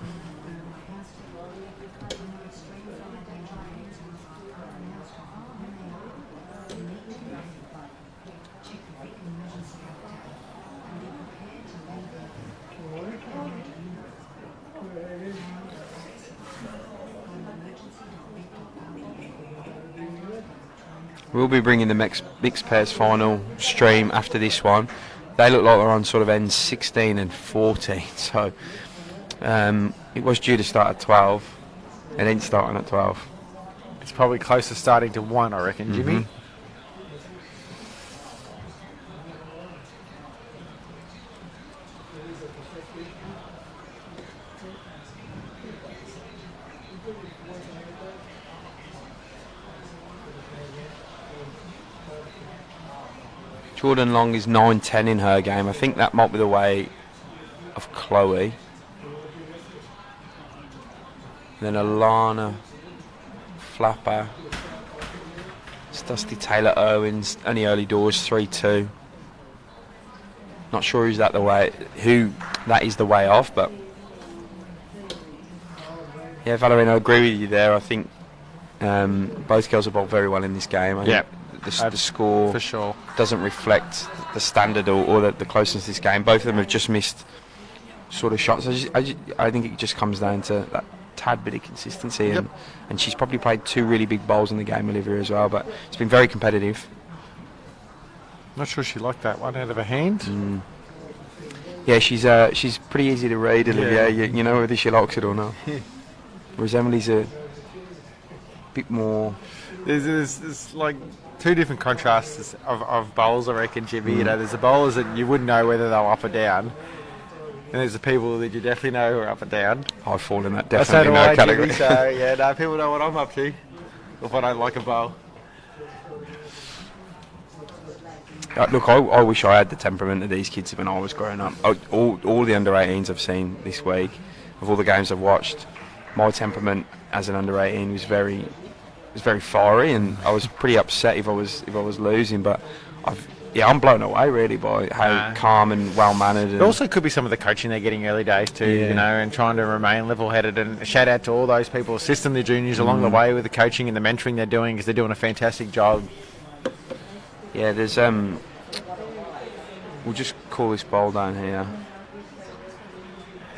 We'll be bringing the mixed pairs final stream after this one. They look like they're on sort of ends 16 and 14, so it was due to start at 12. It ain't starting at 12. It's probably close to starting to 1, I reckon, Jimmy. Jordan Long is 9-10 in her game. I think that might be the way of Chloe. Then Alana Flapper. It's Dusty Taylor Owens. Only early doors, 3-2. Not sure who that is the way of, but yeah, Valerina, I agree with you there. I think both girls have bowled very well in this game. I think the score for sure doesn't reflect the standard or the closeness of this game. Both of them have just missed sort of shots. I think it just comes down to that tad bit of consistency, and she's probably played 2 really big bowls in the game, Olivia, as well, but it's been very competitive. Not sure she liked that one out of her hand. Yeah, she's pretty easy to read, Olivia. You know whether she likes it or not. Whereas Emilee's a bit more. There's like 2 different contrasts of bowls, I reckon, Jimmy. You know, there's the bowlers that you wouldn't know whether they were up or down, and there's the people that you definitely know who are up and down. I fall in that definitely no category. Jimmy, so yeah, no, people know what I'm up to if I don't like a bowl. Look, I wish I had the temperament of these kids when I was growing up. All the under-18s I've seen this week, of all the games I've watched, my temperament as an under-18 was very fiery, and I was pretty upset if I was losing. But I'm blown away really by how calm and well-mannered. It also could be some of the coaching they're getting early days too, you know, and trying to remain level-headed. And shout out to all those people assisting the juniors along the way with the coaching and the mentoring they're doing, because they're doing a fantastic job. Yeah, there's we'll just call this bowl down here.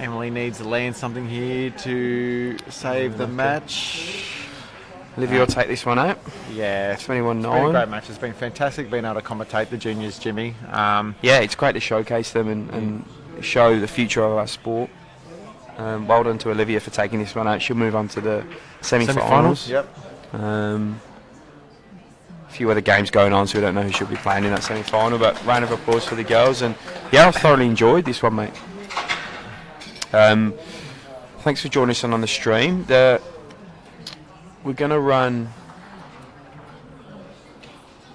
Emilee needs to land something here to save the match. Olivia will take this one out. Yeah, 21-9. It's been a great match. It's been fantastic being able to commentate the juniors, Jimmy. Yeah, it's great to showcase them and show the future of our sport. Well done to Olivia for taking this one out. She'll move on to the semi-finals. Yep. A few other games going on, so we don't know who should be playing in that semi-final, but round of applause for the girls. And yeah, I thoroughly enjoyed this one, mate. Thanks for joining us on the stream. We're going to run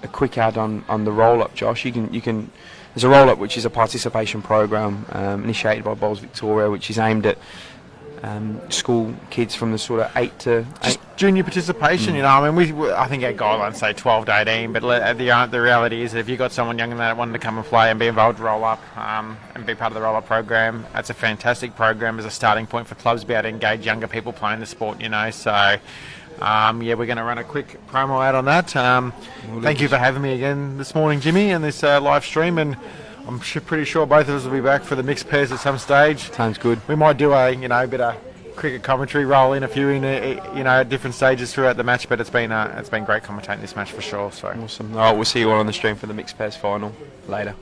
a quick ad on the roll-up, Josh. You can. There's a roll-up which is a participation program initiated by Bowls Victoria, which is aimed at school kids from the sort of 8 to junior participation. You know, I mean, I think our guidelines say 12 to 18, but the reality is that if you've got someone younger than that wanting to come and play and be involved with roll up and be part of the roll up program, that's a fantastic program as a starting point for clubs to be able to engage younger people playing the sport. You know, so. We're going to run a quick promo out on that. Thank you for having me again this morning, Jimmy, and this live stream. And I'm pretty sure both of us will be back for the mixed pairs at some stage. Sounds good. We might do a bit of cricket commentary, roll in a few at different stages throughout the match. But it's been great commentating this match for sure. So awesome. All right, we'll see you all on the stream for the mixed pairs final later.